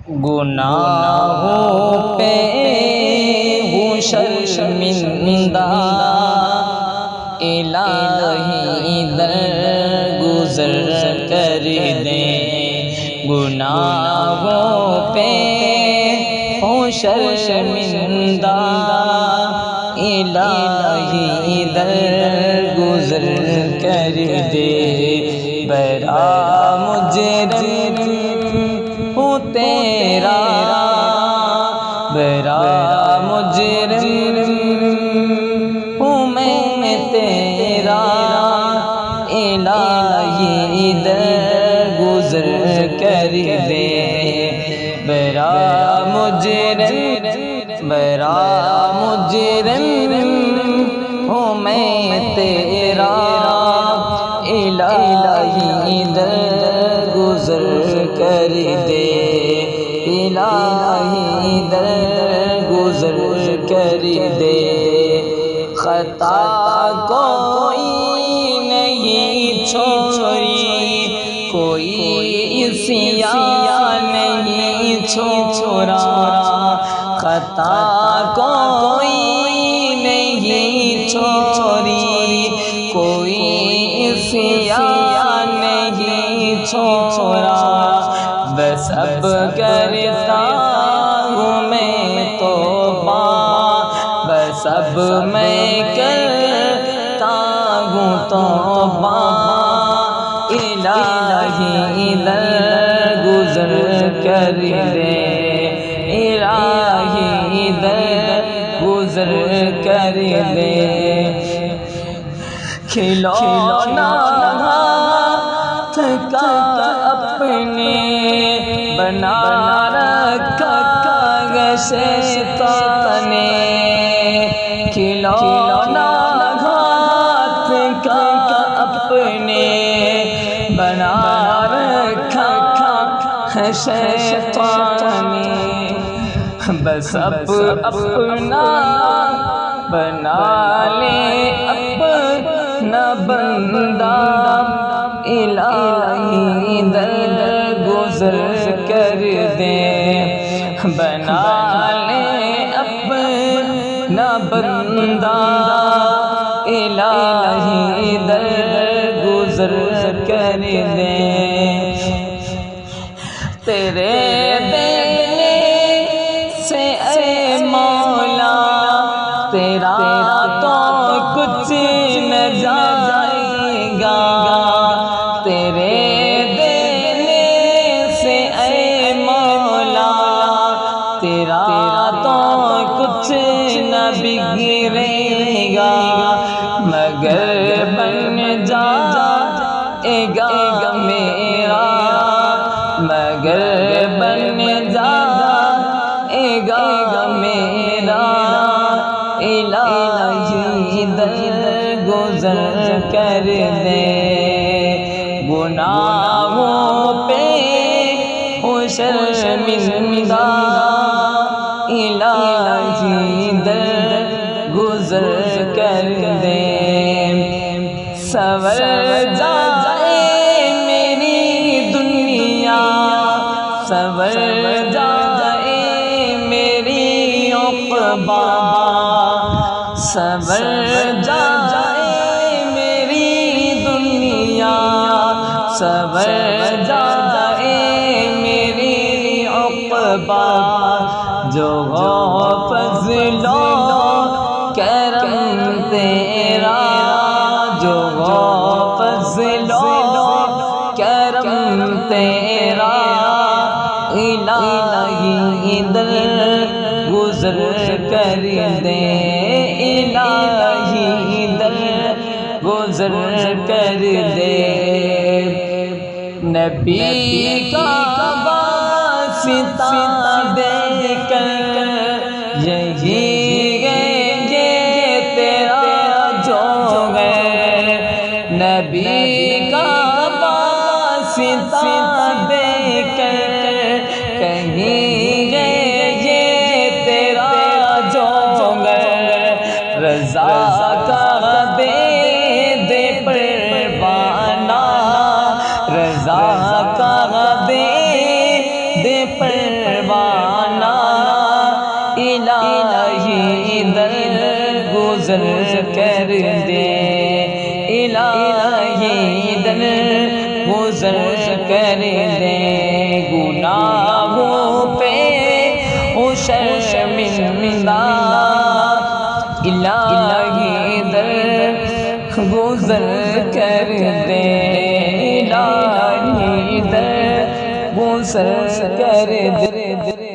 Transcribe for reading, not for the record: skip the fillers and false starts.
گناہوں پہ ہوں شرمندہ، الہی درگزر کر دے۔ گناہوں پہ ہوں شرمندہ، الہی درگزر کر دے۔ برا مجرم ہوں تیرا، برا مجرم ہوں میں تیرا، الہی درگزر کر دے۔ برا مجرم ہوں میں تیرا، الہی درگزر کر دے، الہی درگزر کر دے۔ خطا کوئی نہیں چھوڑی، کوئی عصیان نہیں چھوڑا، خطا کوئی نہیں چھوڑی، کوئی عصیان نہیں چھوڑا۔ بس اب کرتا ہوں میں توبہ، بس اب میں کرتا ہوں توبہ، الہی درگزر کر دے، الہی درگزر کر دے۔ کھلونا ہاتھ کا اپنے بنا رکھا شیطان نے، کھلونا ہاتھ کا اپنے بنا رکھا شیطان نے۔ بس اب اپنا بنا لے اپنا بندہ، الہی درگزر کر دے۔ بنا لے اپنا بندہ، الہی درگزر کر دے۔ تیرے دینے سے اے مولا تیرا تو کچھ نہ جائے گا، تیرے دینے سے اے مولا تیرا تو کچھ نہ بگڑے گا، مگر بن جائے گا میرا، مگر بن جائے گا میرا، الہی درگزر کر دے۔ گناہوں پہ ہوں شرمندہ، الہی درگزر کر دے۔ سنور جائے میری دنیا، سنور جائے میری عقبہ، سنور جائے میری دنیا، سنور جائے میری عقبہ، جو ہو فضل و کرم تیرا، جو ہو فضل و کرم تیرا، الہی درگزر کر دے، الہی درگزر کر دے۔ نبی کا واسطہ دے کر یہی یہ تیرا جو ہے، نبی کا واسطہ دے کر کہیں یہ تیرا جو ہے، رضا کا دے دے رضا کا دے دے پر گزر کر دے الہی در گزر کر دے گناہوں پہ او شرمندہ الہی در گزر کر دے الہی در گزر کر دے